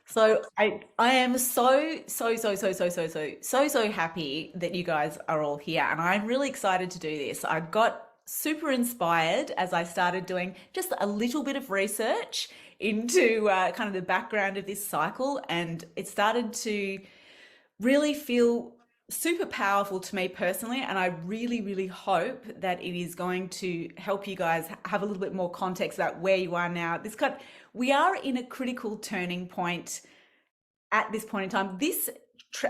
So I am so happy that you guys are all here, and I'm really excited to do this. I got super inspired as I started doing just a little bit of research into kind of the background of this cycle, and it started to really feel super powerful to me personally. And I really hope that it is going to help you guys have a little bit more context about where you are now. We are in a critical turning point at this point in time. This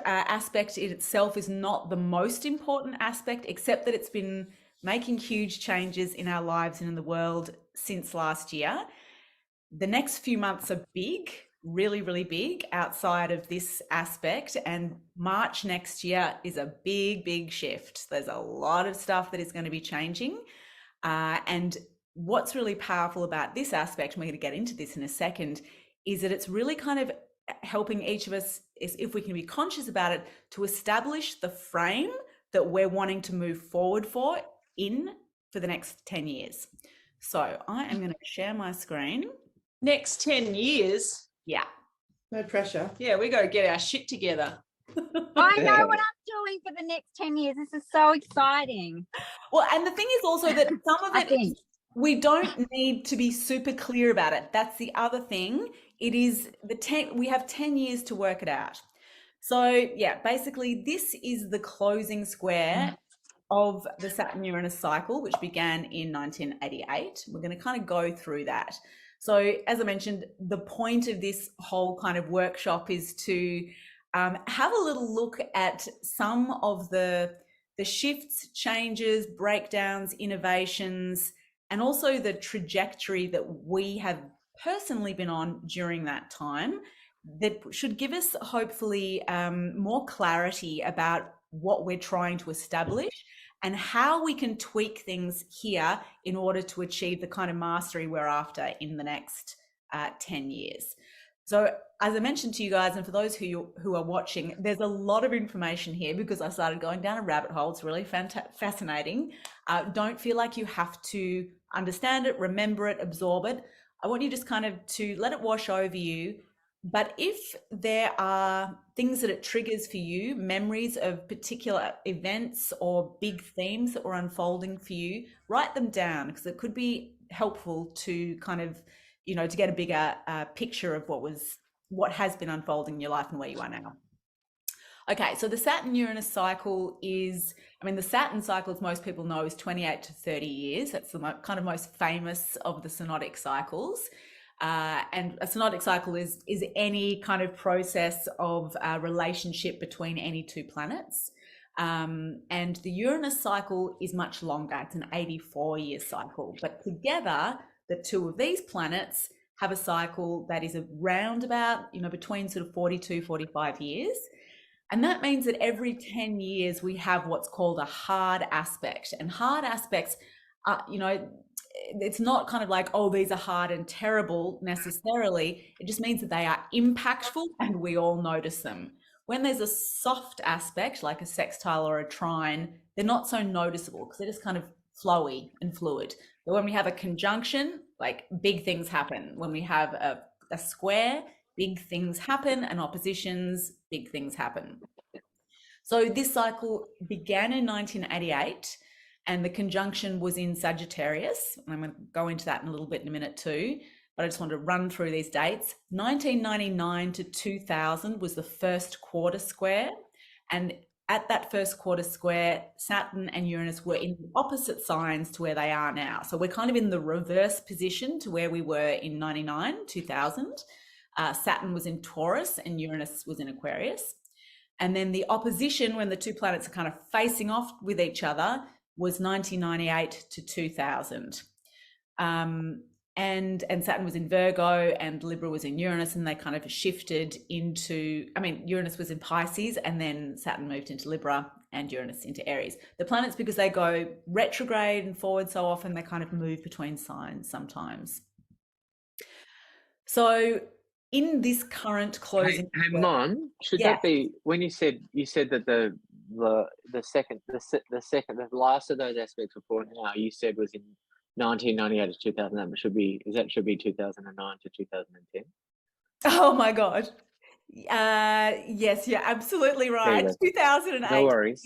aspect in itself is not the most important aspect, except that it's been making huge changes in our lives and in the world since last year. The next few months are big, really big outside of this aspect, and March next year is a big shift. There's a lot of stuff that is going to be changing, and what's really powerful about this aspect, and we're going to get into this in a second, is that it's really kind of helping each of us, if we can be conscious about it, to establish the frame that we're wanting to move forward for the next 10 years. So I am going to share my screen. Next 10 years? Yeah. No pressure. Yeah, we got to get our shit together. I know what I'm doing for the next 10 years. This is so exciting. Well, and the thing is also that some of it, we don't need to be super clear about it. That's the other thing. It is we have 10 years to work it out. So yeah, basically this is the closing square of the Saturn-Uranus cycle, which began in 1988. We're going to kind of go through that. So as I mentioned, the point of this whole kind of workshop is to have a little look at some of the shifts, changes, breakdowns, innovations, and also the trajectory that we have personally been on during that time that should give us hopefully more clarity about what we're trying to establish and how we can tweak things here in order to achieve the kind of mastery we're after in the next 10 years. So as I mentioned to you guys, and for those who are watching, there's a lot of information here because I started going down a rabbit hole. It's really fascinating. Don't feel like you have to understand it, remember it, absorb it. I want you just kind of to let it wash over you. But if there are things that it triggers for you, memories of particular events or big themes that were unfolding for you, write them down because it could be helpful to kind of, to get a bigger picture of what has been unfolding in your life and where you are now. Okay, so the Saturn-Uranus cycle is, the Saturn cycle, as most people know, is 28 to 30 years. That's the kind of most famous of the synodic cycles. And a synodic cycle is any kind of process of relationship between any two planets. And the Uranus cycle is much longer. It's an 84-year cycle. But together, the two of these planets have a cycle that is around about, between sort of 42, 45 years. And that means that every 10 years we have what's called a hard aspect. And hard aspects are, it's not kind of like, oh, these are hard and terrible necessarily. It just means that they are impactful and we all notice them. When there's a soft aspect, like a sextile or a trine, they're not so noticeable because they're just kind of flowy and fluid. But when we have a conjunction, like big things happen. When we have a square, big things happen, and oppositions, big things happen. So this cycle began in 1988. And the conjunction was in Sagittarius. And I'm going to go into that in a little bit in a minute too, but I just want to run through these dates. 1999 to 2000 was the first quarter square. And at that first quarter square, Saturn and Uranus were in opposite signs to where they are now. So we're kind of in the reverse position to where we were in 99, 2000. Saturn was in Taurus and Uranus was in Aquarius. And then the opposition, when the two planets are kind of facing off with each other, was 1998 to 2000. And Saturn was in Virgo and Libra was in Uranus, and they kind of shifted into, Uranus was in Pisces and then Saturn moved into Libra and Uranus into Aries. The planets, because they go retrograde and forward so often, they kind of move between signs sometimes. So in this current closing, hey Mon, should that be when you said that the last of those aspects before now you said was in 1998 to 2000, should be 2009 to 2010? Oh my God. Yes, you're absolutely There right. you go. 2008. No worries.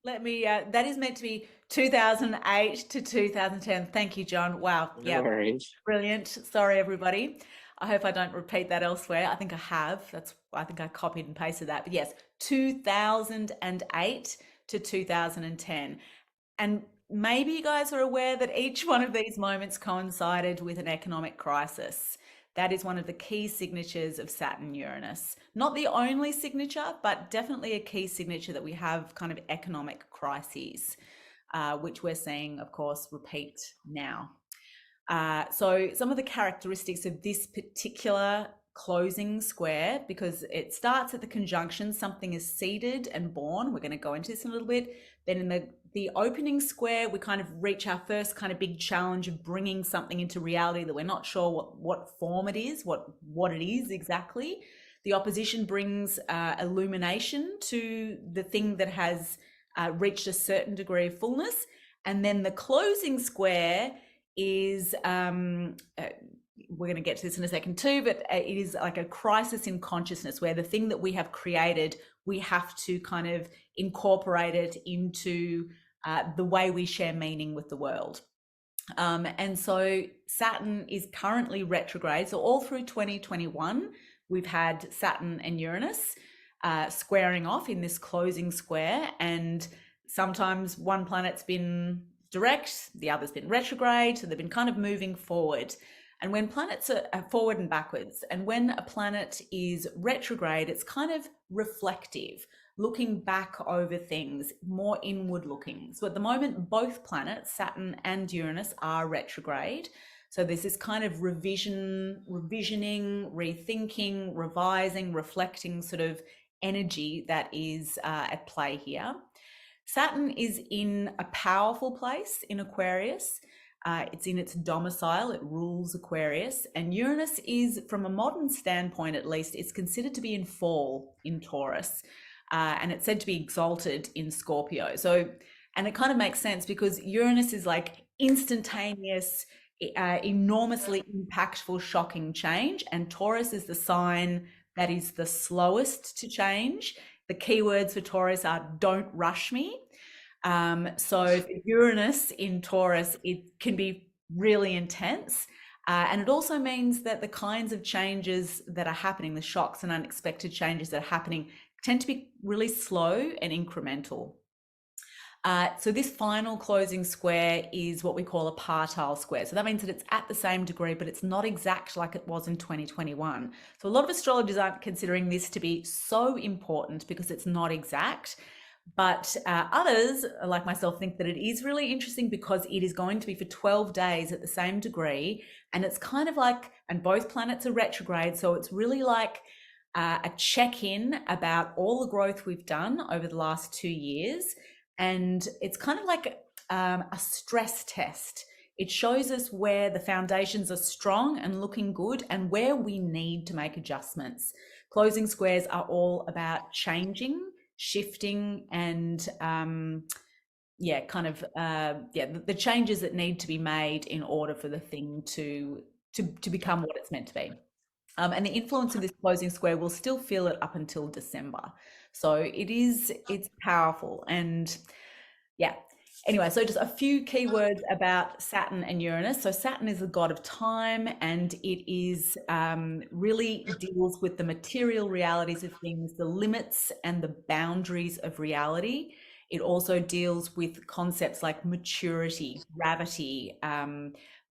Let me, that is meant to be 2008 to 2010. Thank you, John. Wow. No Yeah, worries. brilliant. Sorry, everybody. I hope I don't repeat that elsewhere. I think I have. I think I copied and pasted that. But yes, 2008 to 2010. And maybe you guys are aware that each one of these moments coincided with an economic crisis. That is one of the key signatures of Saturn-Uranus. Not the only signature, but definitely a key signature that we have kind of economic crises, which we're seeing, of course, repeat now. So some of the characteristics of this particular closing square, because it starts at the conjunction, something is seeded and born. We're going to go into this in a little bit. Then in the opening square, we kind of reach our first kind of big challenge of bringing something into reality that we're not sure what form it is, what it is exactly. The opposition brings illumination to the thing that has reached a certain degree of fullness. And then the closing square is we're going to get to this in a second too, but it is like a crisis in consciousness where the thing that we have created, we have to kind of incorporate it into the way we share meaning with the world. And so Saturn is currently retrograde. So all through 2021, we've had Saturn and Uranus squaring off in this closing square. And sometimes one planet's been direct, the other's been retrograde. So they've been kind of moving forward. And when planets are forward and backwards, and when a planet is retrograde, it's kind of reflective, looking back over things, more inward looking. So at the moment, both planets, Saturn and Uranus, are retrograde. So there's this kind of revisioning, rethinking, revising, reflecting sort of energy that is at play here. Saturn is in a powerful place in Aquarius. It's in its domicile, it rules Aquarius, and Uranus is, from a modern standpoint at least, it's considered to be in fall in Taurus, and it's said to be exalted in Scorpio. So, and it kind of makes sense because Uranus is like instantaneous, enormously impactful, shocking change, and Taurus is the sign that is the slowest to change. The keywords for Taurus are "don't rush me." So for Uranus in Taurus, it can be really intense. And it also means that the kinds of changes that are happening, the shocks and unexpected changes that are happening, tend to be really slow and incremental. So this final closing square is what we call a partile square. So that means that it's at the same degree, but it's not exact like it was in 2021. So a lot of astrologers aren't considering this to be so important because it's not exact. But others, like myself, think that it is really interesting because it is going to be for 12 days at the same degree. And it's kind of like, and both planets are retrograde. So it's really like a check-in about all the growth we've done over the last 2 years. And it's kind of like a stress test. It shows us where the foundations are strong and looking good and where we need to make adjustments. Closing squares are all about changing, shifting, and the changes that need to be made in order for the thing to become what it's meant to be. And the influence of this closing square, will still feel it up until December. So it's powerful. And yeah, anyway, so just a few keywords about Saturn and Uranus. So Saturn is the god of time, and it is really deals with the material realities of things, the limits and the boundaries of reality. It also deals with concepts like maturity, gravity,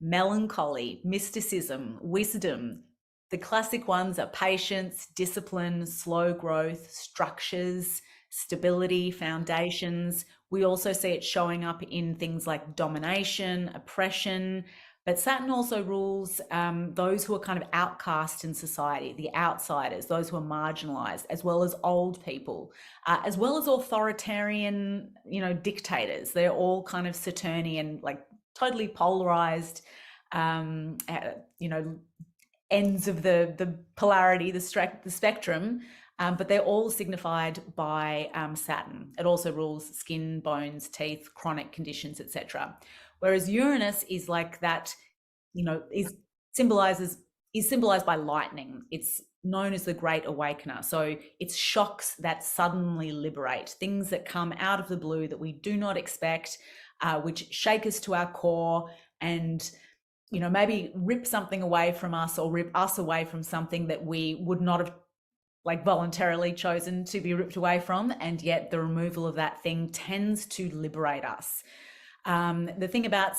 melancholy, mysticism, wisdom. The classic ones are patience, discipline, slow growth, structures, stability, foundations. We also see it showing up in things like domination, oppression, but Saturn also rules those who are kind of outcast in society, the outsiders, those who are marginalized, as well as old people, as well as authoritarian, dictators. They're all kind of Saturnian, like totally polarized, ends of the polarity, the spectrum, but they're all signified by Saturn. It also rules skin, bones, teeth, chronic conditions, etc. Whereas Uranus is like that, is symbolized by lightning. It's known as the Great Awakener. So it's shocks that suddenly liberate, things that come out of the blue that we do not expect, which shake us to our core and, you know, maybe rip something away from us or rip us away from something that we would not have like voluntarily chosen to be ripped away from. And yet the removal of that thing tends to liberate us. The thing about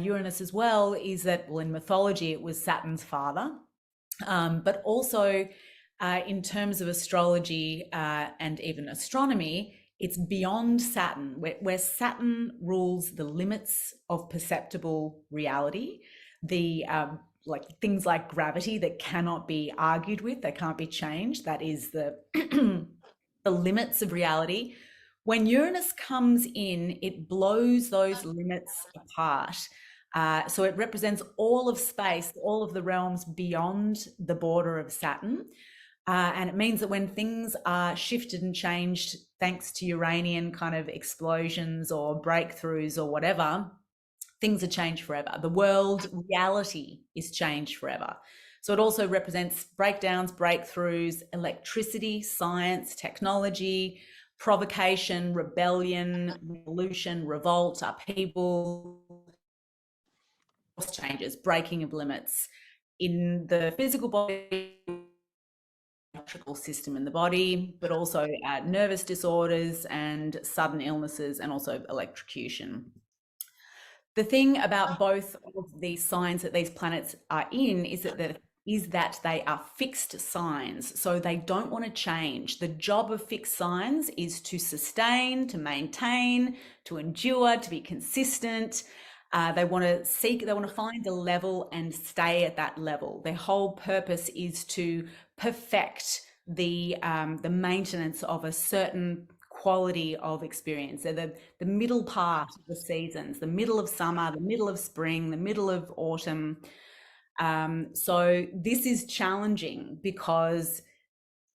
Uranus as well is that, well, in mythology, it was Saturn's father. But also in terms of astrology and even astronomy, it's beyond Saturn, where Saturn rules the limits of perceptible reality, the like things like gravity that cannot be argued with, they can't be changed. That is the the limits of reality. When Uranus comes in, it blows those limits apart. So it represents all of space, all of the realms beyond the border of Saturn. And it means that when things are shifted and changed, thanks to Uranian kind of explosions or breakthroughs or whatever, things are changed forever. The world reality is changed forever. So it also represents breakdowns, breakthroughs, electricity, science, technology, provocation, rebellion, revolution, revolt, upheaval, changes, breaking of limits in the physical body, electrical system in the body, but also nervous disorders and sudden illnesses and also electrocution. The thing about both of these signs that these planets are in is that they are fixed signs, so they don't want to change. The job of fixed signs is to sustain, to maintain, to endure, to be consistent. They want to find a level and stay at that level. Their whole purpose is to perfect the maintenance of a certain quality of experience. So the middle part of the seasons, the middle of summer, the middle of spring, the middle of autumn. So this is challenging because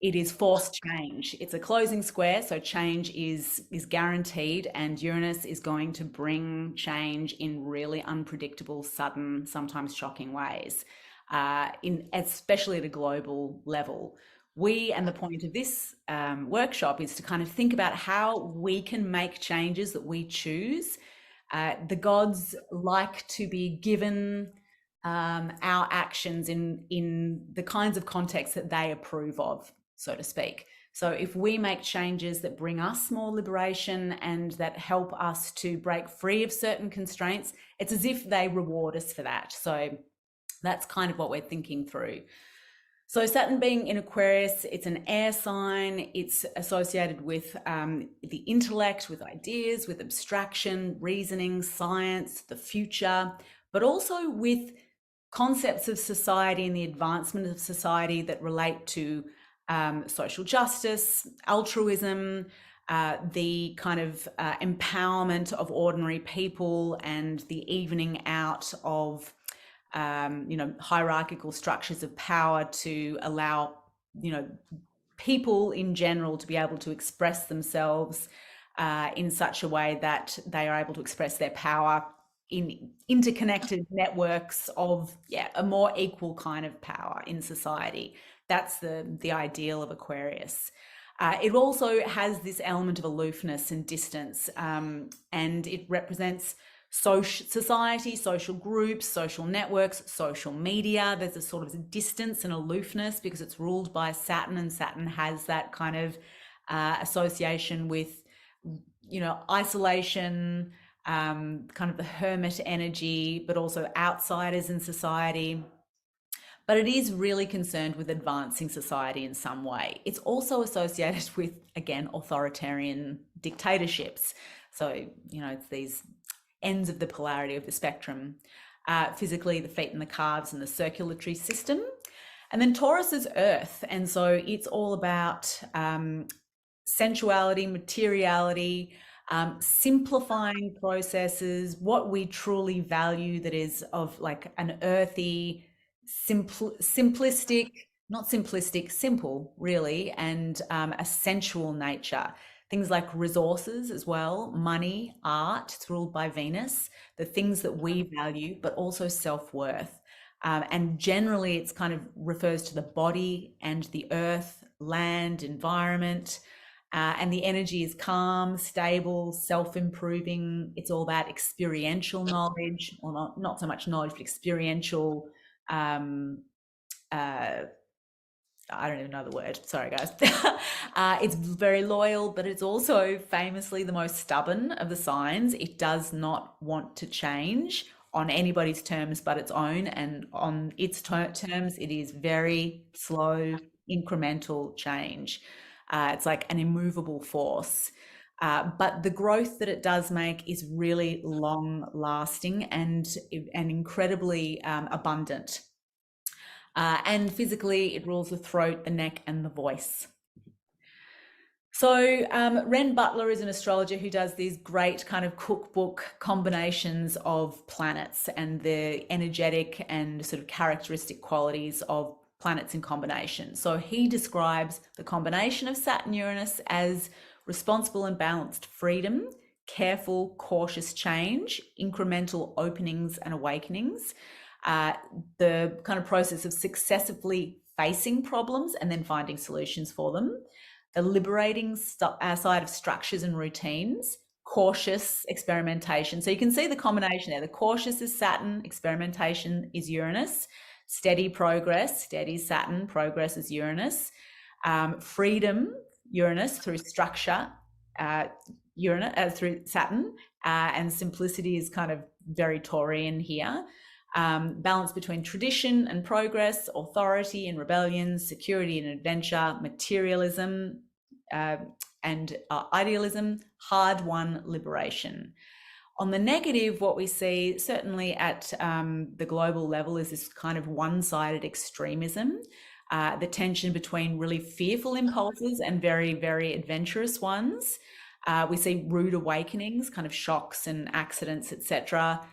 it is forced change. It's a closing square, so change is guaranteed, and Uranus is going to bring change in really unpredictable, sudden, sometimes shocking ways, especially at a global level. And the point of this workshop is to kind of think about how we can make changes that we choose. The gods like to be given our actions in the kinds of contexts that they approve of, so to speak. So if we make changes that bring us more liberation and that help us to break free of certain constraints, it's as if they reward us for that. So that's kind of what we're thinking through. So Saturn being in Aquarius, it's an air sign. It's associated with the intellect, with ideas, with abstraction, reasoning, science, the future, but also with concepts of society and the advancement of society that relate to social justice, altruism, the kind of empowerment of ordinary people and the evening out of hierarchical structures of power to allow, people in general to be able to express themselves in such a way that they are able to express their power in interconnected networks of a more equal kind of power in society. That's the ideal of Aquarius. It also has this element of aloofness and distance, and it represents society, social groups, social networks, social media. There's a sort of distance and aloofness because it's ruled by Saturn, and Saturn has that kind of association with, isolation, kind of the hermit energy, but also outsiders in society. But it is really concerned with advancing society in some way. It's also associated with, again, authoritarian dictatorships. So, it's these ends of the polarity of the spectrum. Physically, the feet and the calves and the circulatory system. And then Taurus is earth. And so it's all about sensuality, materiality, simplifying processes, what we truly value that is of like an earthy, simplistic, not simplistic, simple really, and a sensual nature. Things like resources as well, money, art, it's ruled by Venus, the things that we value, but also self-worth. And generally it's kind of refers to the body and the earth, land, environment. And the energy is calm, stable, self-improving. It's all about experiential knowledge, or not so much knowledge, but experiential, I don't even know the word. Sorry, guys. It's very loyal, but it's also famously the most stubborn of the signs. It does not want to change on anybody's terms but its own. And on its terms, it is very slow, incremental change. It's like an immovable force. But the growth that it does make is really long lasting and incredibly abundant. And physically, it rules the throat, the neck, and the voice. So Ren Butler is an astrologer who does these great kind of cookbook combinations of planets and the energetic and sort of characteristic qualities of planets in combination. So he describes the combination of Saturn-Uranus as responsible and balanced freedom, careful, cautious change, incremental openings and awakenings, the kind of process of successively facing problems and then finding solutions for them, the liberating side of structures and routines, cautious experimentation. So you can see the combination there. The cautious is Saturn, experimentation is Uranus, steady progress, steady Saturn, progress is Uranus, freedom, Uranus through structure, through Saturn, and simplicity is kind of very Taurian here. Balance between tradition and progress, authority and rebellion, security and adventure, materialism and idealism, hard-won liberation. On the negative, what we see certainly at the global level is this kind of one-sided extremism, the tension between really fearful impulses and very, very adventurous ones. We see rude awakenings, kind of shocks and accidents, etc.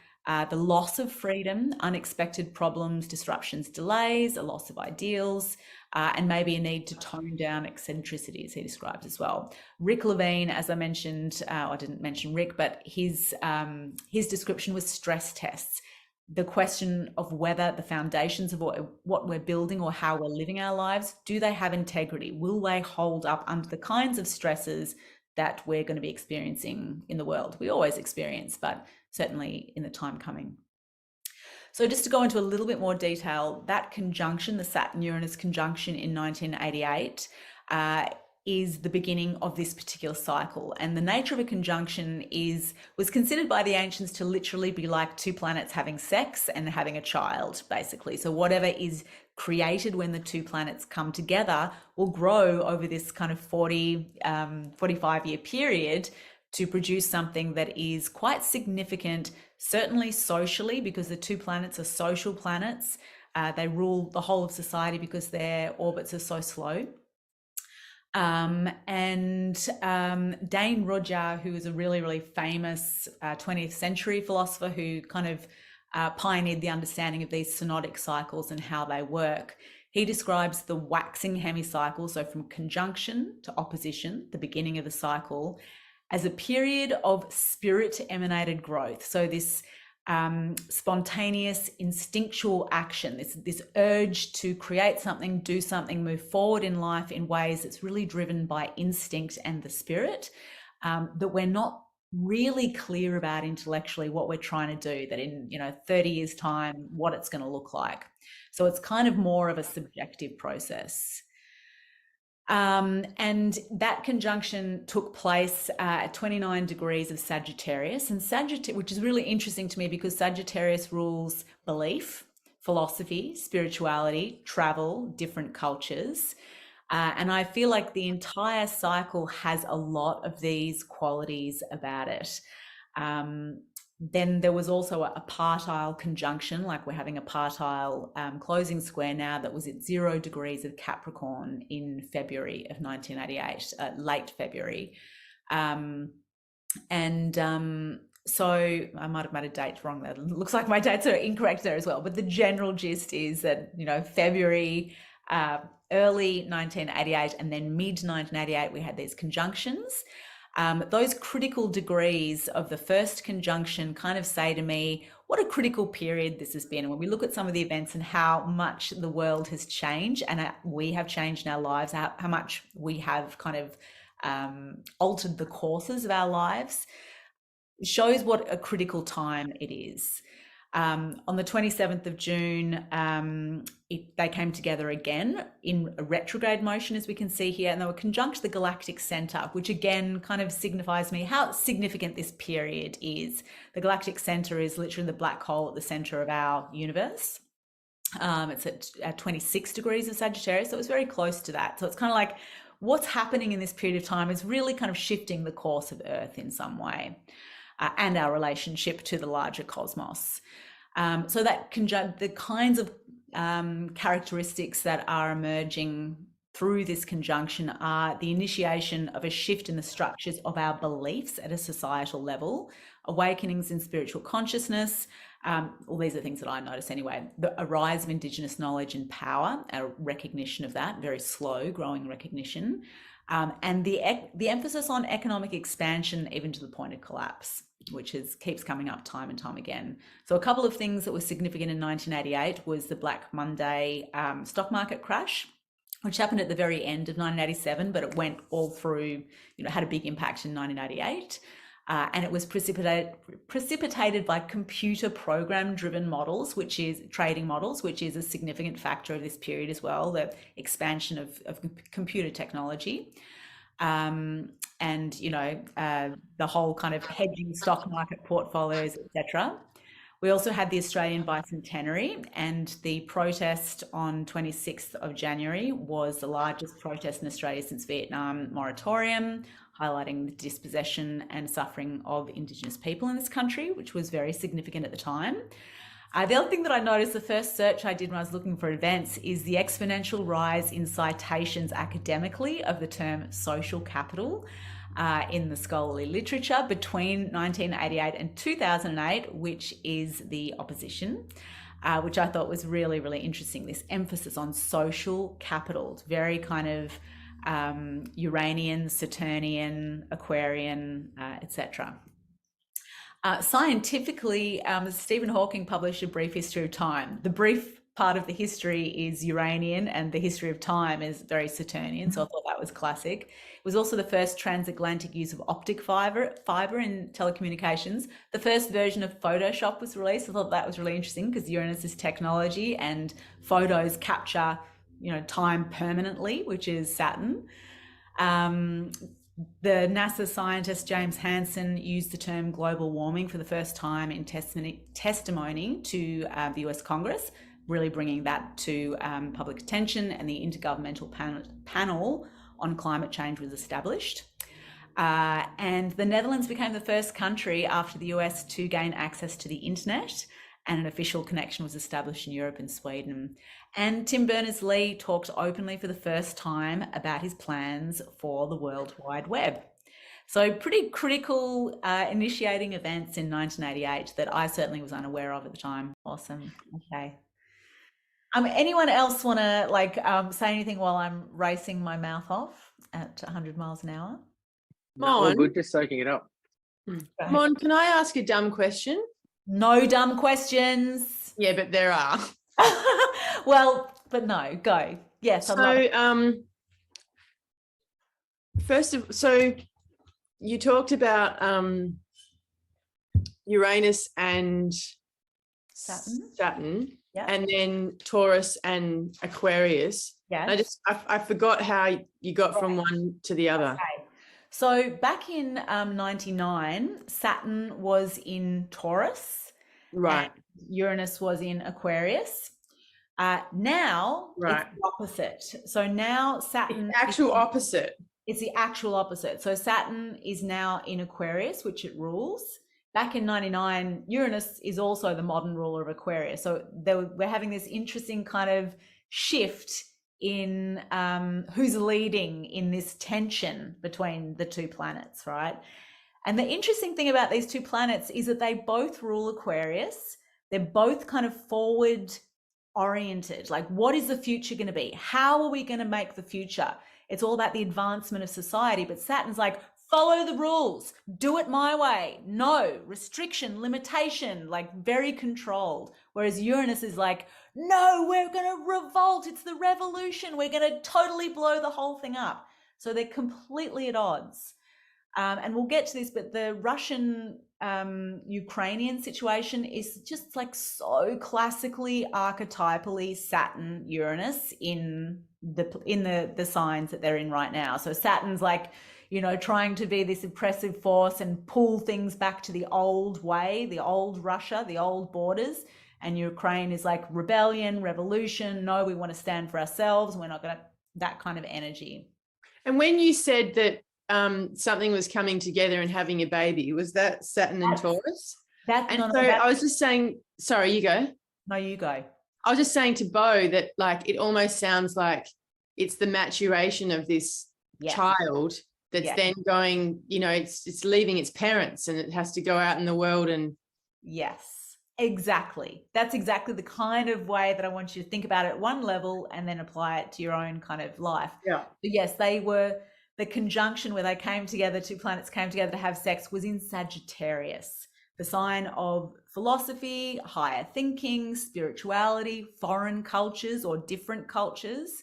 The loss of freedom, unexpected problems, disruptions, delays, a loss of ideals, and maybe a need to tone down eccentricities, he describes as well. Rick Levine, as I mentioned, I didn't mention Rick, but his description was stress tests. The question of whether the foundations of what we're building or how we're living our lives, do they have integrity? Will they hold up under the kinds of stresses that we're going to be experiencing in the world? We always experience, but certainly in the time coming. So just to go into a little bit more detail, that conjunction, the Saturn-Uranus conjunction in 1988, is the beginning of this particular cycle. And the nature of a conjunction was considered by the ancients to literally be like two planets having sex and having a child, basically. So whatever is created when the two planets come together will grow over this kind of 45-year period to produce something that is quite significant, certainly socially, because the two planets are social planets. They rule the whole of society because their orbits are so slow. Dane Rudhyar, who is a really, really famous 20th century philosopher who kind of pioneered the understanding of these synodic cycles and how they work. He describes the waxing hemicycle, so from conjunction to opposition, the beginning of the cycle, as a period of spirit-emanated growth. So this spontaneous, instinctual action, this urge to create something, do something, move forward in life in ways that's really driven by instinct and the spirit, that we're not really clear about intellectually what we're trying to do, that in 30 years time, what it's going to look like. So it's kind of more of a subjective process. And that conjunction took place at 29 degrees of Sagittarius, and which is really interesting to me because Sagittarius rules belief, philosophy, spirituality, travel, different cultures. And I feel like the entire cycle has a lot of these qualities about it. Then there was also a partile conjunction, like we're having a partile closing square now, that was at 0 degrees of Capricorn in February of 1988, late February. So I might have made a date wrong there. It looks like my dates are incorrect there as well. But the general gist is that, February, early 1988 and then mid 1988, we had these conjunctions. Those critical degrees of the first conjunction kind of say to me, what a critical period this has been. And when we look at some of the events and how much the world has changed and we have changed in our lives, how much we have kind of altered the courses of our lives, shows what a critical time it is. On the 27th of June, they came together again in a retrograde motion, as we can see here, and they were conjunct to the galactic center, which again kind of signifies me how significant this period is. The galactic center is literally the black hole at the center of our universe. It's at 26 degrees of Sagittarius, so it's very close to that. So it's kind of like what's happening in this period of time is really kind of shifting the course of Earth in some way. And our relationship to the larger cosmos. So that the kinds of characteristics that are emerging through this conjunction are the initiation of a shift in the structures of our beliefs at a societal level, awakenings in spiritual consciousness. All these are things that I notice anyway. A rise of Indigenous knowledge and power, a recognition of that, very slow growing recognition. And the emphasis on economic expansion, even to the point of collapse, which keeps coming up time and time again. So a couple of things that were significant in 1988 was the Black Monday stock market crash, which happened at the very end of 1987, but it went all through, had a big impact in 1988. And it was precipitated by computer program driven models, which is trading models, which is a significant factor of this period as well, the expansion of computer technology. And, the whole kind of hedging stock market portfolios, etc. We also had the Australian bicentenary, and the protest on 26th of January was the largest protest in Australia since Vietnam moratorium, highlighting the dispossession and suffering of Indigenous people in this country, which was very significant at the time. The other thing that I noticed, the first search I did when I was looking for events, is the exponential rise in citations academically of the term social capital in the scholarly literature between 1988 and 2008, which is the opposition, which I thought was really, really interesting. This emphasis on social capital. It's very kind of Uranian, Saturnian, Aquarian, etc. Scientifically, Stephen Hawking published A Brief History of Time. The brief part of the history is Uranian and the history of time is very Saturnian, so I thought that was classic. It was also the first transatlantic use of optic fiber in telecommunications. The first version of Photoshop was released. I thought that was really interesting because Uranus is technology and photos capture time permanently, which is Saturn. The NASA scientist James Hansen used the term global warming for the first time in testimony to the US Congress, really bringing that to public attention, and the Intergovernmental Panel on Climate Change was established. And the Netherlands became the first country after the US to gain access to the internet, and an official connection was established in Europe and Sweden. And Tim Berners-Lee talked openly for the first time about his plans for the World Wide Web. So pretty critical initiating events in 1988 that I certainly was unaware of at the time. Awesome. Okay. Anyone else want to say anything while I'm racing my mouth off at 100 miles an hour? No, we're good, just soaking it up. Mon, can I ask a dumb question? No dumb questions. Yeah, but there are. Well, but no, go. Yes. So, so you talked about Uranus and Saturn, yeah, and then Taurus and Aquarius. Yeah. I forgot how you got from one to the other. Okay. So back in 99, Saturn was in Taurus. Right. Uranus was in Aquarius. Now right. It's the opposite. So now Saturn opposite. It's the actual opposite. So Saturn is now in Aquarius, which it rules. Back in 99, Uranus is also the modern ruler of Aquarius. So we're having this interesting kind of shift in who's leading in this tension between the two planets, right? And the interesting thing about these two planets is that they both rule Aquarius. They're both kind of forward oriented. Like, what is the future going to be? How are we going to make the future? It's all about the advancement of society. But Saturn's like follow the rules, do it my way, no restriction, limitation, like very controlled. Whereas Uranus is like, no, we're going to revolt, it's the revolution, we're going to totally blow the whole thing up. So they're completely at odds. And we'll get to this, but the Russian Ukrainian situation is just like so classically archetypally Saturn-Uranus in the signs that they're in right now. So Saturn's like, you know, trying to be this oppressive force and pull things back to the old way, the old Russia, the old borders. And Ukraine is like rebellion, revolution. No, we want to stand for ourselves. We're not going to, that kind of energy. And when you said that something was coming together and having a baby, was that Saturn and Taurus? I was just saying, sorry, you go. No, you go. I was just saying to Bo that like it almost sounds like it's the maturation of this child that's then going, you know, it's leaving its parents and it has to go out in the world and. Yes, exactly. That's exactly the kind of way that I want you to think about it at one level and then apply it to your own kind of life. Yeah. But yes, they were, the conjunction where they came together, two planets came together to have sex was in Sagittarius, the sign of philosophy, higher thinking, spirituality, foreign cultures or different cultures.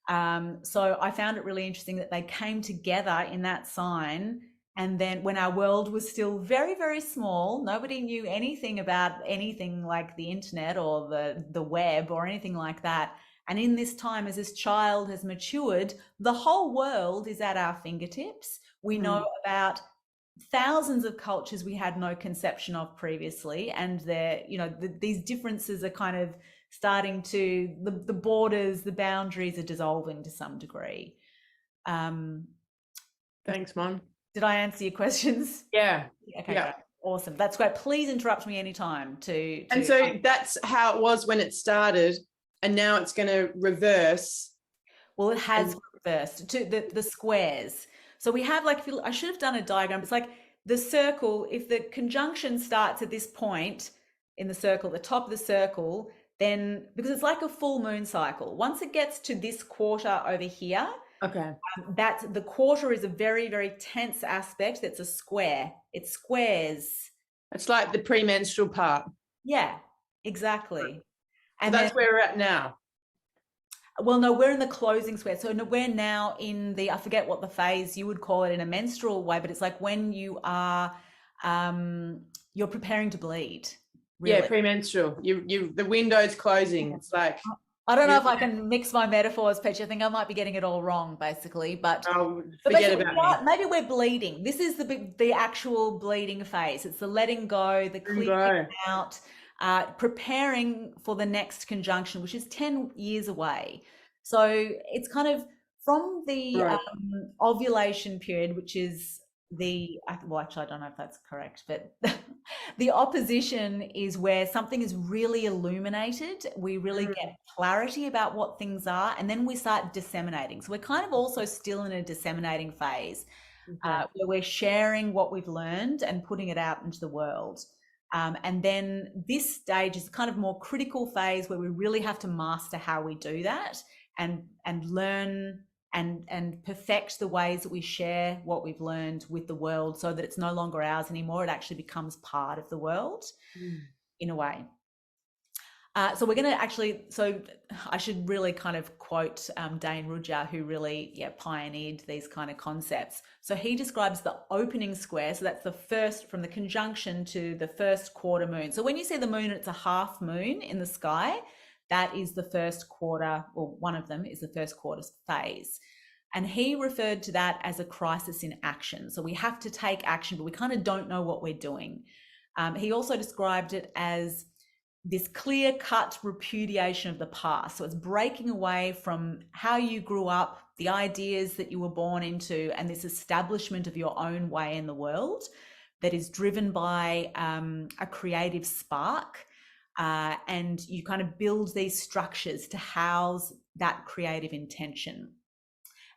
So I found it really interesting that they came together in that sign. And then when our world was still very, very small, nobody knew anything about anything like the internet or the web or anything like that. And in this time, as this child has matured, the whole world is at our fingertips. We know about thousands of cultures we had no conception of previously. And they're, you know, these differences are kind of starting to, the borders, the boundaries are dissolving to some degree. Thanks, Mon. Did I answer your questions? Yeah. Okay, great. Awesome. That's great. Please interrupt me anytime to And so that's how it was when it started, and now it's going to reverse. Well, it has reversed to the squares. So we have like, I should have done a diagram. It's like the circle, if the conjunction starts at this point in the circle, the top of the circle, then because it's like a full moon cycle, once it gets to this quarter over here, that's the quarter is a very, very tense aspect. That's a square. It squares. It's like the premenstrual part. Yeah, exactly. And so that's where we're at now. Well, no, we're in the closing square. So no, we're now in the, I forget what the phase you would call it in a menstrual way, but it's like when you are, you're preparing to bleed. Really. Yeah, premenstrual. The window's closing. It's like. I don't know if I can mix my metaphors, Peach. I think I might be getting it all wrong, basically. But forget about me. Maybe we're bleeding. This is the actual bleeding phase. It's the letting go, the clearing out, preparing for the next conjunction, which is 10 years away. So it's kind of from the ovulation period, which is well, actually, I don't know if that's correct, but the opposition is where something is really illuminated. We really get clarity about what things are, and then we start disseminating. So we're kind of also still in a disseminating phase where we're sharing what we've learned and putting it out into the world. And then this stage is kind of more critical phase where we really have to master how we do that and learn and perfect the ways that we share what we've learned with the world so that it's no longer ours anymore. It actually becomes part of the world in a way. So we're going to actually, so I should really kind of quote Dane Rudhyar, who really pioneered these kind of concepts. So he describes the opening square. So that's the first, from the conjunction to the first quarter moon. So when you see the moon, it's a half moon in the sky. That is the first quarter, or one of them is the first quarter phase. And he referred to that as a crisis in action. So we have to take action, but we kind of don't know what we're doing. He also described it as this clear-cut repudiation of the past. So it's breaking away from how you grew up, the ideas that you were born into, and this establishment of your own way in the world that is driven by a creative spark. And you kind of build these structures to house that creative intention.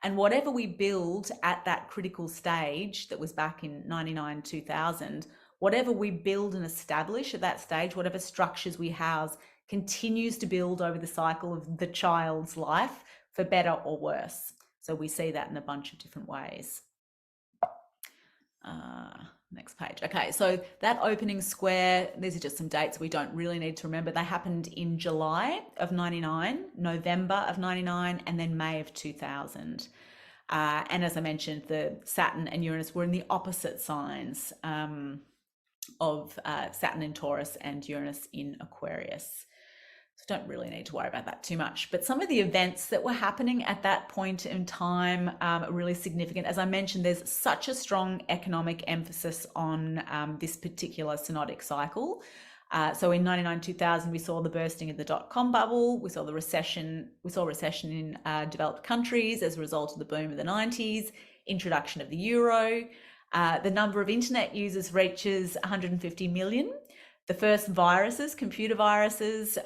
And whatever we build at that critical stage that was back in 99, 2000, whatever we build and establish at that stage, whatever structures we house, continues to build over the cycle of the child's life for better or worse. So we see that in a bunch of different ways. Next page. Okay, so that opening square, these are just some dates we don't really need to remember. They happened in July of 99, November of 99, and then May of 2000. And as I mentioned, the Saturn and Uranus were in the opposite signs of Saturn in Taurus and Uranus in Aquarius. So don't really need to worry about that too much. But some of the events that were happening at that point in time are really significant. As I mentioned, there's such a strong economic emphasis on this particular synodic cycle. So in 99-2000, we saw the bursting of the dot-com bubble. We saw the recession. We saw recession in developed countries as a result of the boom of the 90s, introduction of the euro. The number of internet users reaches 150 million. The first viruses, computer viruses,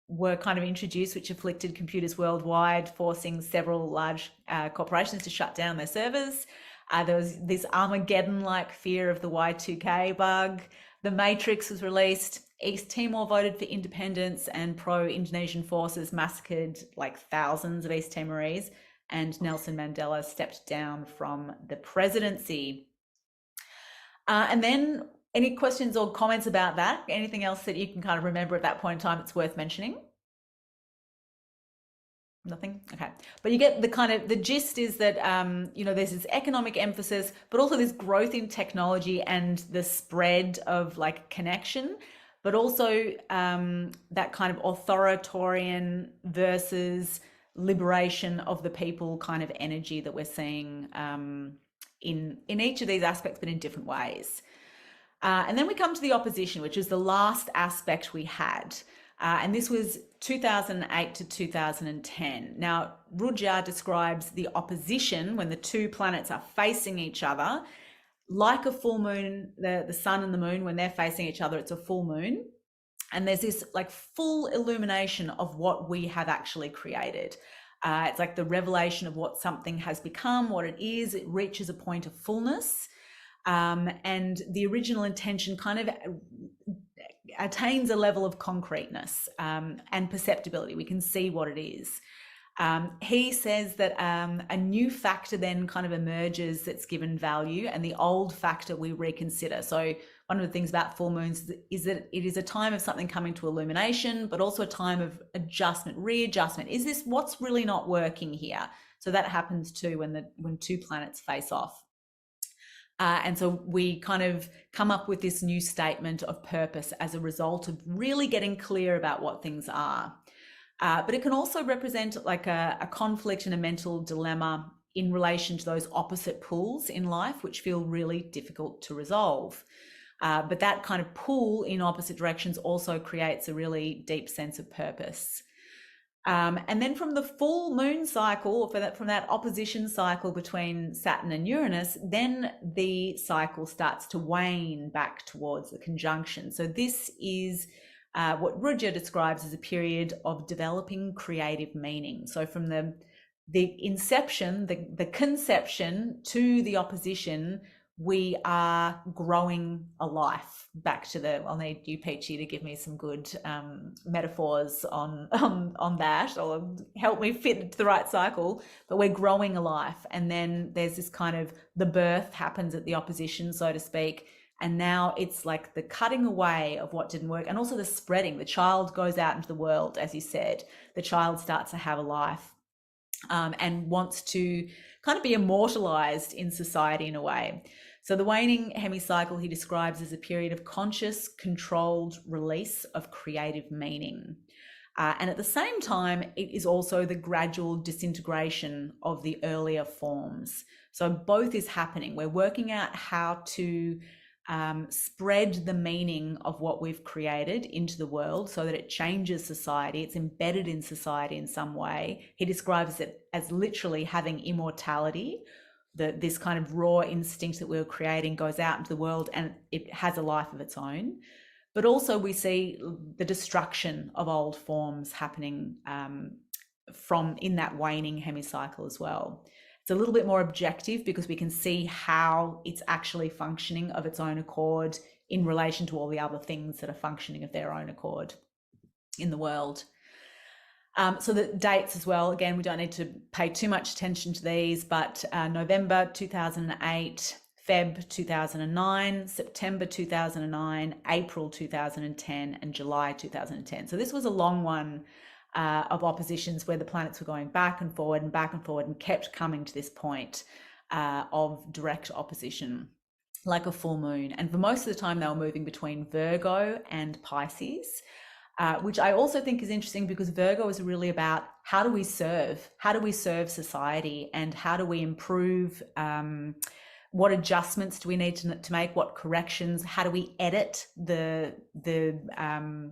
were kind of introduced, which afflicted computers worldwide, forcing several large corporations to shut down their servers. There was this Armageddon-like fear of the Y2K bug. The Matrix was released. East Timor voted for independence, and pro-Indonesian forces massacred like thousands of East Timorese, and Nelson Mandela stepped down from the presidency. And then any questions or comments about that? Anything else that you can kind of remember at that point in time that's worth mentioning? Nothing? Okay. But you get the kind of, the gist is that, you know, there's this economic emphasis, but also this growth in technology and the spread of like connection, but also that kind of authoritarian versus liberation of the people kind of energy that we're seeing in each of these aspects, but in different ways. And then we come to the opposition, which is the last aspect we had. And this was 2008 to 2010. Now, Rudyard describes the opposition when the two planets are facing each other like a full moon, the sun and the moon, when they're facing each other, it's a full moon. And there's this like full illumination of what we have actually created. It's like the revelation of what something has become, what it is. It reaches a point of fullness. And the original intention kind of attains a level of concreteness and perceptibility. We can see what it is. He says that a new factor then kind of emerges that's given value, and the old factor we reconsider. So one of the things about full moons is that it is a time of something coming to illumination, but also a time of adjustment, readjustment. Is this what's really not working here? So that happens too when two planets face off. And so we kind of come up with this new statement of purpose as a result of really getting clear about what things are. But it can also represent like a conflict and a mental dilemma in relation to those opposite pulls in life, which feel really difficult to resolve. But that kind of pull in opposite directions also creates a really deep sense of purpose. And then from the full moon cycle, from that opposition cycle between Saturn and Uranus, then the cycle starts to wane back towards the conjunction. So this is what Rudyard describes as a period of developing creative meaning. So from the inception, the conception to the opposition, we are growing a life back to I'll need you, Peachy, to give me some good metaphors on that, or help me fit into the right cycle. But we're growing a life, and then there's this kind of, the birth happens at the opposition, so to speak, and now it's like the cutting away of what didn't work, and also the spreading. The child goes out into the world, as you said. The child starts to have a life and wants to kind of be immortalized in society in a way. So the waning hemicycle he describes as a period of conscious, controlled release of creative meaning. And at the same time, it is also the gradual disintegration of the earlier forms. So both is happening. We're working out how to spread the meaning of what we've created into the world so that it changes society. It's embedded in society in some way. He describes it as literally having immortality. This kind of raw instinct that we were creating goes out into the world and it has a life of its own. But also we see the destruction of old forms happening from in that waning hemicycle as well. It's a little bit more objective because we can see how it's actually functioning of its own accord in relation to all the other things that are functioning of their own accord in the world. So the dates as well, again, we don't need to pay too much attention to these, but November 2008, Feb 2009, September 2009, April 2010, and July 2010. So this was a long one of oppositions where the planets were going back and forward and kept coming to this point of direct opposition, like a full moon. And for most of the time, they were moving between Virgo and Pisces, which I also think is interesting because Virgo is really about how do we serve society, and how do we improve, what adjustments do we need to make, what corrections, how do we edit the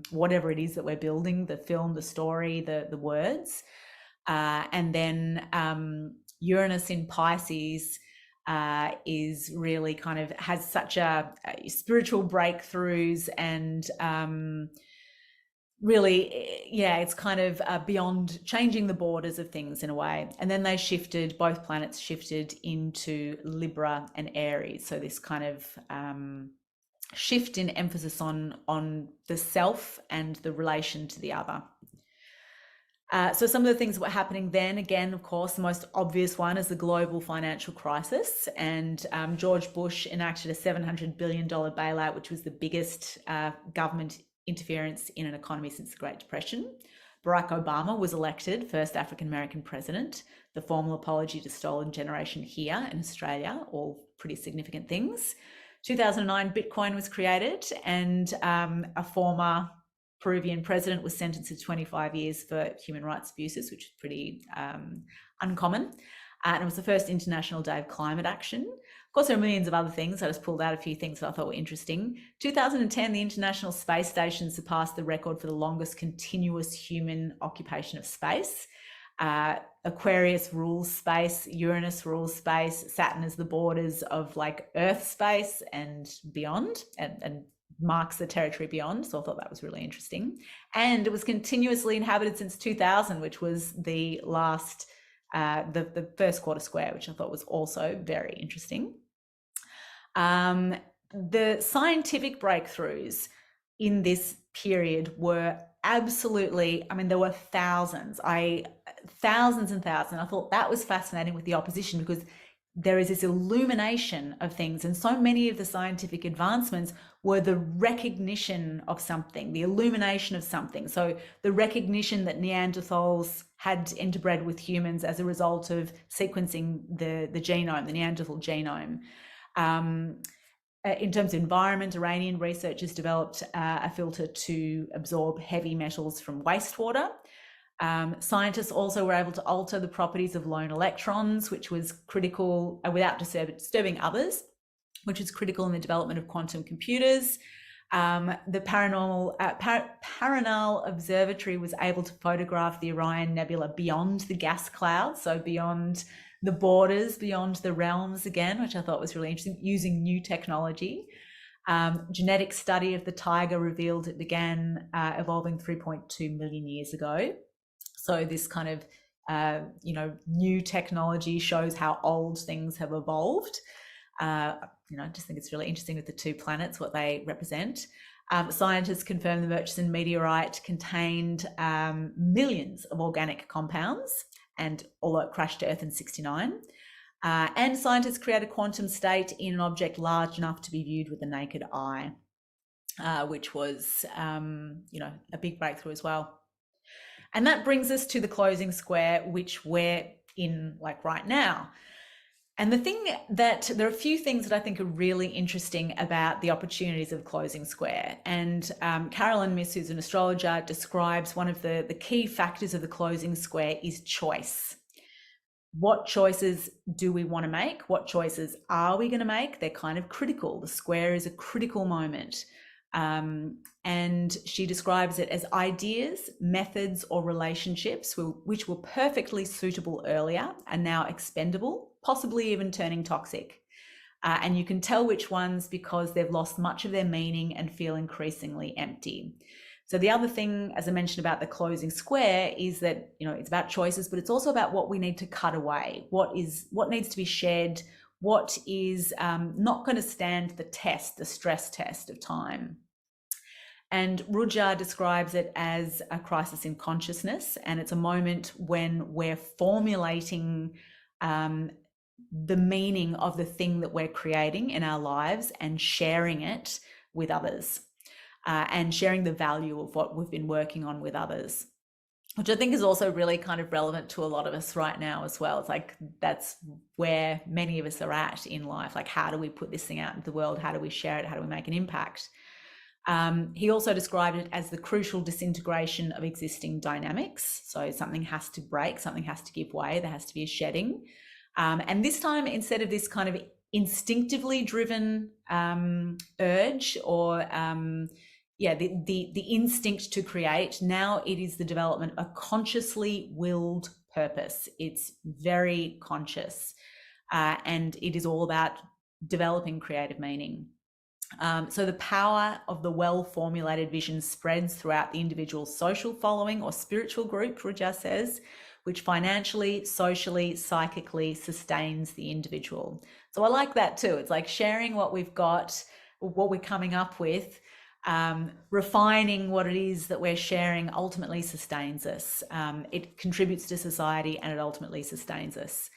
whatever it is that we're building, the film, the story, the words. And then Uranus in Pisces is really kind of has such a spiritual breakthroughs, and really, yeah, it's kind of beyond changing the borders of things in a way. And then both planets shifted into Libra and Aries. So this kind of shift in emphasis on the self and the relation to the other. So some of the things that were happening then, again, of course, the most obvious one is the global financial crisis. And George Bush enacted a $700 billion bailout, which was the biggest government interference in an economy since the Great Depression. Barack Obama was elected first African-American president, the formal apology to stolen generation here in Australia, all pretty significant things. 2009, Bitcoin was created, and a former Peruvian president was sentenced to 25 years for human rights abuses, which is pretty uncommon. And it was the first International Day of Climate Action. Of course, there are millions of other things. I just pulled out a few things that I thought were interesting. 2010, the International Space Station surpassed the record for the longest continuous human occupation of space. Aquarius rules space, Uranus rules space, Saturn is the borders of like Earth space and beyond, and marks the territory beyond. So I thought that was really interesting. And it was continuously inhabited since 2000, which was the last, the first quarter square, which I thought was also very interesting. The scientific breakthroughs in this period were absolutely, I mean, there were thousands and thousands. I thought that was fascinating with the opposition, because there is this illumination of things, and so many of the scientific advancements were the recognition of something, the illumination of something. So the recognition that Neanderthals had interbred with humans as a result of sequencing the genome, the Neanderthal genome. In terms of environment, Iranian researchers developed a filter to absorb heavy metals from wastewater. Scientists also were able to alter the properties of lone electrons, which was critical without disturbing others, which is critical in the development of quantum computers. The Paranal Observatory was able to photograph the Orion Nebula beyond the gas cloud, so beyond the borders, beyond the realms again, which I thought was really interesting, using new technology. Genetic study of the tiger revealed it began evolving 3.2 million years ago. So this kind of, new technology shows how old things have evolved. I just think it's really interesting with the two planets, what they represent. Scientists confirmed the Murchison meteorite contained millions of organic compounds, and although it crashed to Earth in 1969. And scientists created a quantum state in an object large enough to be viewed with the naked eye, which was, a big breakthrough as well. And that brings us to the closing square, which we're in like right now. And there are a few things that I think are really interesting about the opportunities of closing square. And Carolyn Miss, who's an astrologer, describes one of the key factors of the closing square is choice. What choices do we want to make? What choices are we going to make? They're kind of critical. The square is a critical moment. And she describes it as ideas, methods, or relationships which were perfectly suitable earlier are now expendable, possibly even turning toxic. And you can tell which ones because they've lost much of their meaning and feel increasingly empty. So the other thing, as I mentioned about the closing square, is that, it's about choices, but it's also about what we need to cut away, what needs to be shed, what is not going to stand the stress test of time. And Rudyard describes it as a crisis in consciousness, and it's a moment when we're formulating the meaning of the thing that we're creating in our lives and sharing it with others, and sharing the value of what we've been working on with others, which I think is also really kind of relevant to a lot of us right now as well. It's like, that's where many of us are at in life. Like, how do we put this thing out into the world? How do we share it? How do we make an impact? He also described it as the crucial disintegration of existing dynamics. So something has to break, something has to give way, there has to be a shedding. And this time, instead of this kind of instinctively driven urge or the instinct to create, now it is the development of a consciously willed purpose. It's very conscious, and it is all about developing creative meaning. So the power of the well-formulated vision spreads throughout the individual's social following or spiritual group, Ruja says, which financially, socially, psychically sustains the individual. So I like that too. It's like sharing what we've got, what we're coming up with, refining what it is that we're sharing ultimately sustains us. It contributes to society and it ultimately sustains us.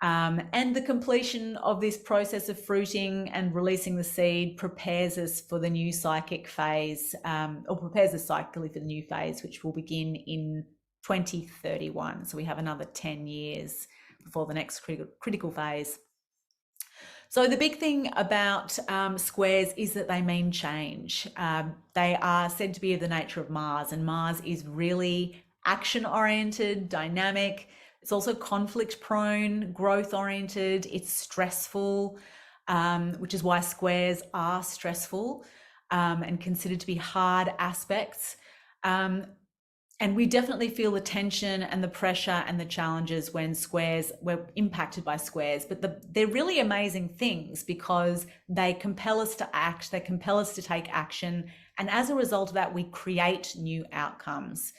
And the completion of this process of fruiting and releasing the seed prepares us for the new psychic phase, or prepares us psychically for the new phase, which will begin in 2031. So we have another 10 years before the next critical phase. So the big thing about squares is that they mean change. They are said to be of the nature of Mars, and Mars is really action-oriented, dynamic. It's also conflict-prone, growth-oriented. It's stressful, which is why squares are stressful and considered to be hard aspects. And we definitely feel the tension and the pressure and the challenges when we're impacted by squares, but they're really amazing things because they compel us to act, they compel us to take action. And as a result of that, we create new outcomes.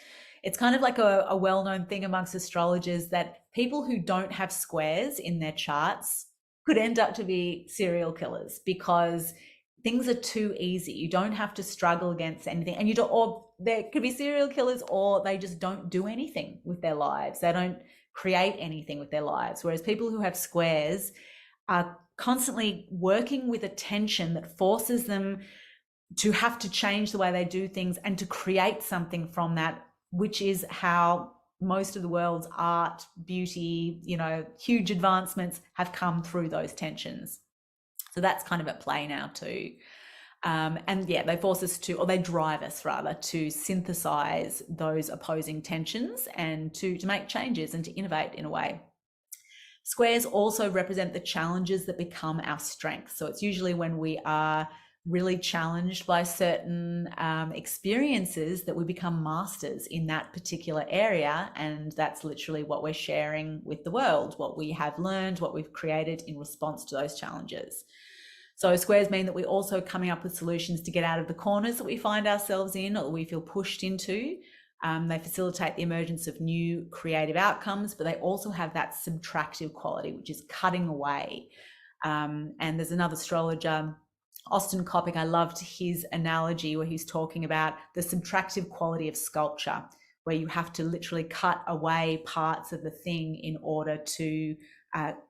It's kind of like a well-known thing amongst astrologers that people who don't have squares in their charts could end up to be serial killers because things are too easy. You don't have to struggle against anything, and or there could be serial killers, or they just don't do anything with their lives. They don't create anything with their lives. Whereas people who have squares are constantly working with a tension that forces them to have to change the way they do things and to create something from that, which is how most of the world's art, beauty, huge advancements have come through those tensions. So that's kind of at play now too. And yeah, they force us to, or they drive us rather, to synthesize those opposing tensions and to make changes and to innovate in a way. Squares also represent the challenges that become our strengths. So it's usually when we are really challenged by certain experiences that we become masters in that particular area. And that's literally what we're sharing with the world, what we have learned, what we've created in response to those challenges. So squares mean that we're also coming up with solutions to get out of the corners that we find ourselves in or that we feel pushed into. They facilitate the emergence of new creative outcomes, but they also have that subtractive quality, which is cutting away. And there's another astrologer, Austin Coppock, I loved his analogy where he's talking about the subtractive quality of sculpture, where you have to literally cut away parts of the thing in order to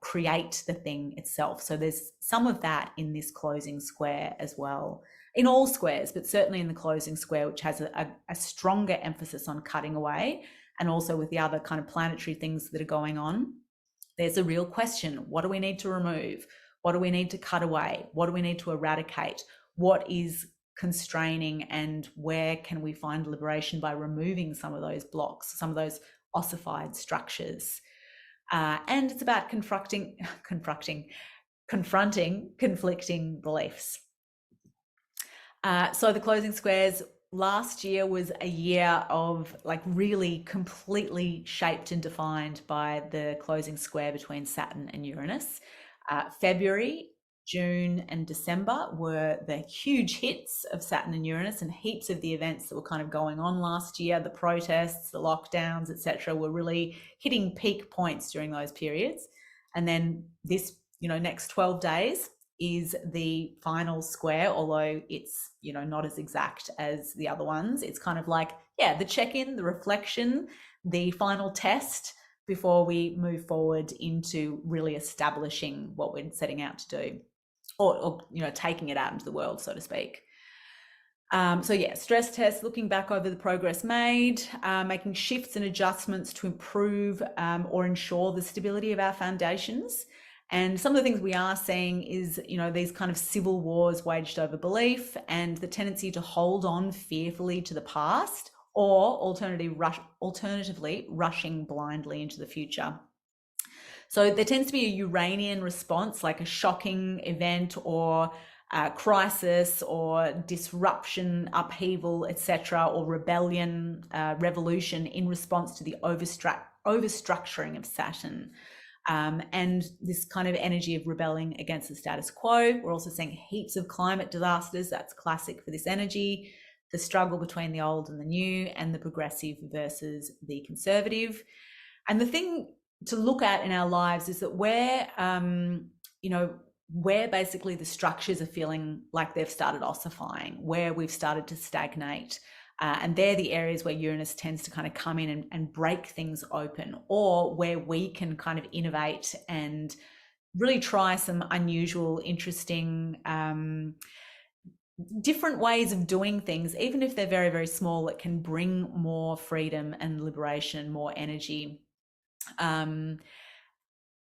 create the thing itself. So there's some of that in this closing square as well, in all squares, but certainly in the closing square, which has a stronger emphasis on cutting away. And also with the other kind of planetary things that are going on, there's a real question. What do we need to remove? What do we need to cut away? What do we need to eradicate? What is constraining, and where can we find liberation by removing some of those blocks, some of those ossified structures? And it's about confronting conflicting beliefs. So the closing squares last year was a year of really completely shaped and defined by the closing square between Saturn and Uranus. February, June and December were the huge hits of Saturn and Uranus, and heaps of the events that were kind of going on last year, the protests, the lockdowns, etc., were really hitting peak points during those periods. And then this, next 12 days is the final square, although it's, not as exact as the other ones. It's kind of like, the check-in, the reflection, the final test before we move forward into really establishing what we're setting out to do, or taking it out into the world, so to speak. So yeah, stress tests, looking back over the progress made, making shifts and adjustments to improve or ensure the stability of our foundations. And some of the things we are seeing is, these kind of civil wars waged over belief and the tendency to hold on fearfully to the past, or alternatively rushing blindly into the future. So there tends to be a Uranian response, like a shocking event or crisis or disruption, upheaval, etc., or rebellion, revolution in response to the overstructuring of Saturn. And this kind of energy of rebelling against the status quo. We're also seeing heaps of climate disasters. That's classic for this energy. The struggle between the old and the new, and the progressive versus the conservative. And the thing to look at in our lives is that where basically the structures are feeling like they've started ossifying, where we've started to stagnate. And they're the areas where Uranus tends to kind of come in and break things open, or where we can kind of innovate and really try some unusual, interesting, different ways of doing things. Even if they're very, very small, it can bring more freedom and liberation, more energy. And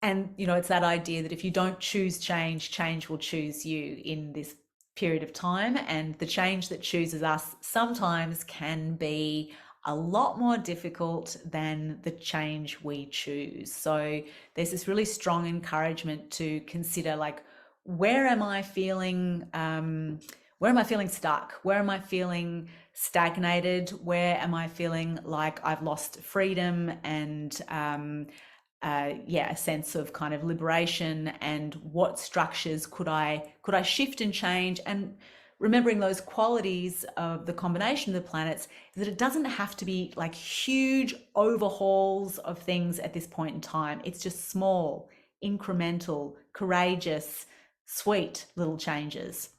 it's that idea that if you don't choose change, change will choose you in this period of time. And the change that chooses us sometimes can be a lot more difficult than the change we choose. So there's this really strong encouragement to consider, like, where am I feeling stuck? Where am I feeling stagnated? Where am I feeling like I've lost freedom and a sense of kind of liberation? And what structures could I shift and change? And remembering those qualities of the combination of the planets is that it doesn't have to be like huge overhauls of things at this point in time. It's just small, incremental, courageous, sweet little changes.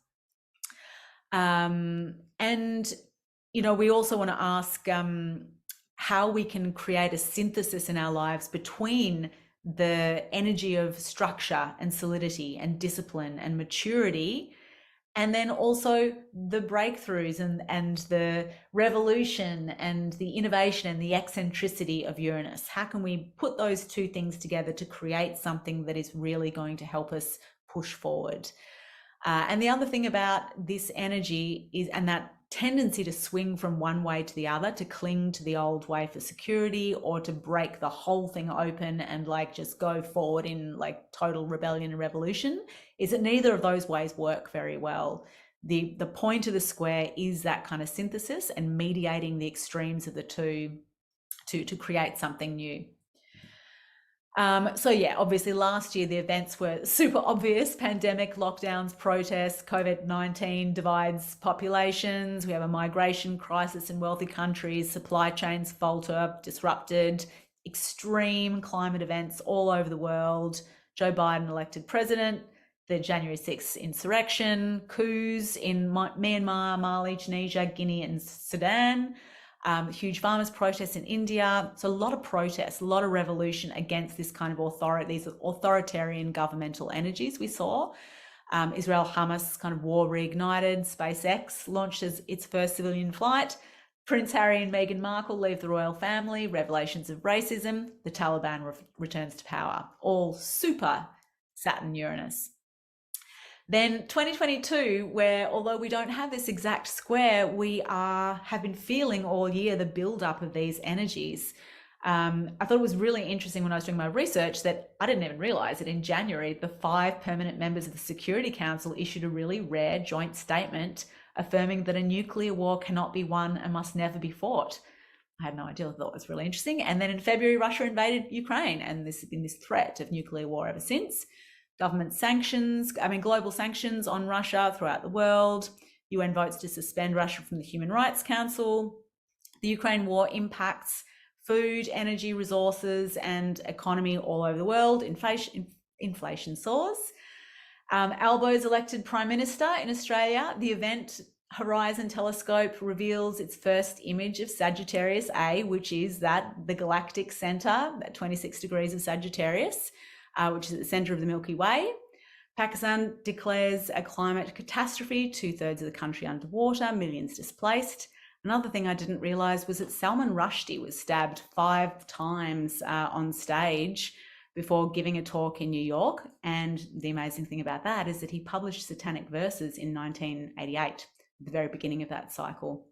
And we also want to ask how we can create a synthesis in our lives between the energy of structure and solidity and discipline and maturity, and then also the breakthroughs and the revolution and the innovation and the eccentricity of Uranus. How can we put those two things together to create something that is really going to help us push forward? And the other thing about this energy is, and that tendency to swing from one way to the other, to cling to the old way for security, or to break the whole thing open and like just go forward in like total rebellion and revolution, is that neither of those ways work very well. The point of the square is that kind of synthesis and mediating the extremes of the two to create something new. So yeah, obviously last year the events were super obvious: pandemic, lockdowns, protests, COVID-19 divides populations. We have a migration crisis in wealthy countries, supply chains falter, disrupted, extreme climate events all over the world. Joe Biden elected president, the January 6th insurrection, coups in Myanmar, Mali, Tunisia, Guinea, and Sudan. Huge farmers' protests in India. So a lot of protests, a lot of revolution against this kind of these authoritarian governmental energies we saw. Israel-Hamas kind of war reignited. SpaceX launches its first civilian flight. Prince Harry and Meghan Markle leave the royal family. Revelations of racism. The Taliban returns to power. All super Saturn-Uranus. Then 2022, where although we don't have this exact square, we have been feeling all year the buildup of these energies. I thought it was really interesting when I was doing my research that I didn't even realize that in January, the 5 permanent members of the Security Council issued a really rare joint statement affirming that a nuclear war cannot be won and must never be fought. I had no idea. I thought it was really interesting. And then in February, Russia invaded Ukraine, and there's been this threat of nuclear war ever since. Government sanctions, global sanctions on Russia throughout the world. UN votes to suspend Russia from the Human Rights Council. The Ukraine war impacts food, energy, resources, and economy all over the world. Inflation soars. Albo's elected Prime Minister in Australia. The event Horizon Telescope reveals its first image of Sagittarius A, which is the galactic center, that 26 degrees of Sagittarius, which is at the center of the Milky Way. Pakistan declares a climate catastrophe, 2/3 of the country underwater, millions displaced. Another thing I didn't realize was that Salman Rushdie was stabbed 5 times on stage before giving a talk in New York. And the amazing thing about that is that he published Satanic Verses in 1988, the very beginning of that cycle.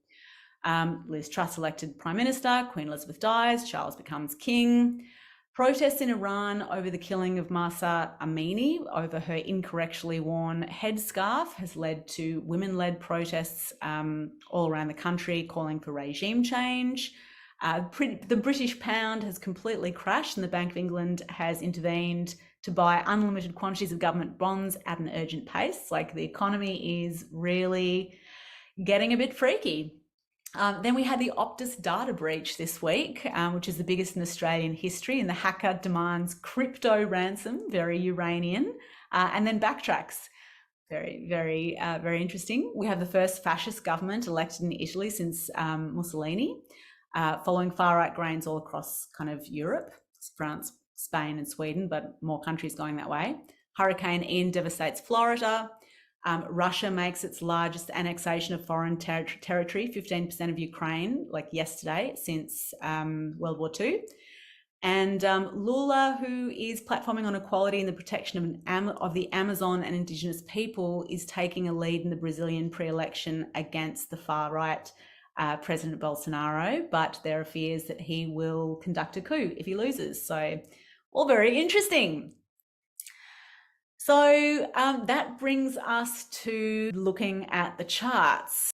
Liz Truss elected Prime Minister, Queen Elizabeth dies, Charles becomes king. Protests in Iran over the killing of Mahsa Amini over her incorrectly worn headscarf has led to women-led protests all around the country calling for regime change. The British pound has completely crashed and the Bank of England has intervened to buy unlimited quantities of government bonds at an urgent pace. Like, the economy is really getting a bit freaky. Then we had the Optus data breach this week, which is the biggest in Australian history, and the hacker demands crypto ransom, very Uranian, and then backtracks. Very, very, very interesting. We have the first fascist government elected in Italy since Mussolini, following far-right grains all across kind of Europe, France, Spain and Sweden, but more countries going that way. Hurricane Ian devastates Florida. Russia makes its largest annexation of foreign territory, 15% of Ukraine, like yesterday, since World War II. And Lula, who is platforming on equality and the protection of the Amazon and Indigenous people, is taking a lead in the Brazilian pre-election against the far-right President Bolsonaro, but there are fears that he will conduct a coup if he loses. So, all very interesting. So that brings us to looking at the charts.